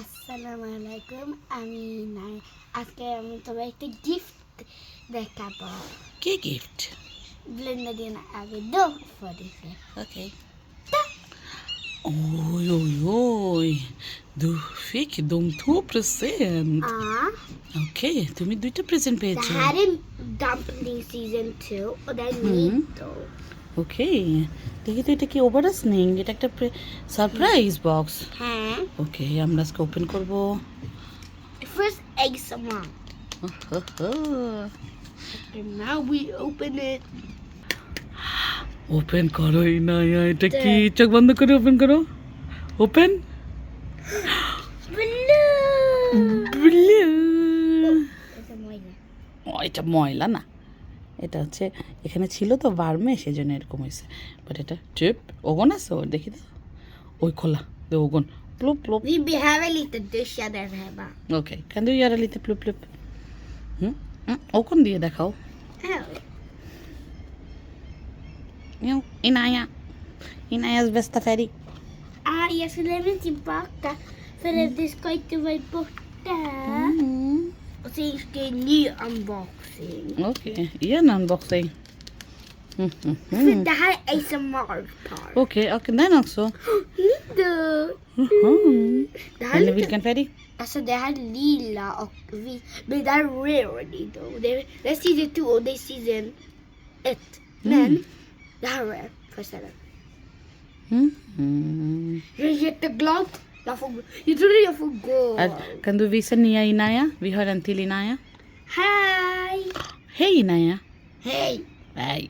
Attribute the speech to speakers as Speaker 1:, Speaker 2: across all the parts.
Speaker 1: আসসালামু আলাইকুম। আমি নাই আজকে আমি তোমার একটা গিফট দেখাবো।
Speaker 2: কি গিফট?
Speaker 1: ব্লেন্ডার দিয়ে না আগে দো ফরিছে।
Speaker 2: Okej. Oj, oj, oj. Du fick de 2%. Okej, তুমি দুইটা প্রেজেন্ট
Speaker 1: Det
Speaker 2: পেয়েছো।
Speaker 1: här är dumpling season 2 och det är nytt då.
Speaker 2: ওকে, দেখি তো এটা কি ওভাররাসনিং? এটা একটা সারপ্রাইজ বক্স।
Speaker 1: হ্যাঁ,
Speaker 2: ওকে, আমরা আজকে ওপেন করব।
Speaker 1: first ASMR. And now we open it.
Speaker 2: Open করো না, এটা কি? চোখ বন্ধ করে ওপেন করো। ওপেন।
Speaker 1: Blue.
Speaker 2: ব্লু।
Speaker 1: এটা ময়লা।
Speaker 2: এটা ময়লা না, এটা হচ্ছে এখানে ছিল তো বার্মে, সেজন্য এরকম হয়েছে। বাট এটা চিপ ওগন আছে ওর, দেখি তো। ওই খোলা det ওগন প্লুপ প্লুপ।
Speaker 1: Vi behöver lite duscha där hemma.
Speaker 2: ওকে, kan du göra lite plupp plupp? ওগন দিয়ে দেখাও। Inayas bästa färg.
Speaker 1: Jag ska lämna tillbaka för att det ska inte vara borta. Och sen ska jag ny unboxing.
Speaker 2: Okej, igen unboxing.
Speaker 1: För det här är ASMR-part.
Speaker 2: Okej, den också.
Speaker 1: Lilla. Det här
Speaker 2: Eller
Speaker 1: är lite,
Speaker 2: vilken färg?
Speaker 1: alltså det här är lila och vit. Men det här är rarely då. Det är season 2 och det är season 1. Men det här är första den. Jag är jätteglad. Jag trodde jag får gå.
Speaker 2: Kan du visa nya Inaya? Vi har en till Inaya.
Speaker 1: Hej!
Speaker 2: Hej Inaya.
Speaker 1: Hej!
Speaker 2: Nej,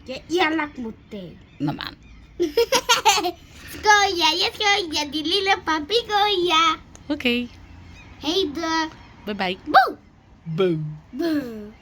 Speaker 1: Jag är elak mot dig.
Speaker 2: naman.
Speaker 1: Skoja, jag skojar. Din lilla papegoja.
Speaker 2: Okej,
Speaker 1: Hej då.
Speaker 2: bye bye.
Speaker 1: Boo!
Speaker 2: Boo.
Speaker 1: Boo!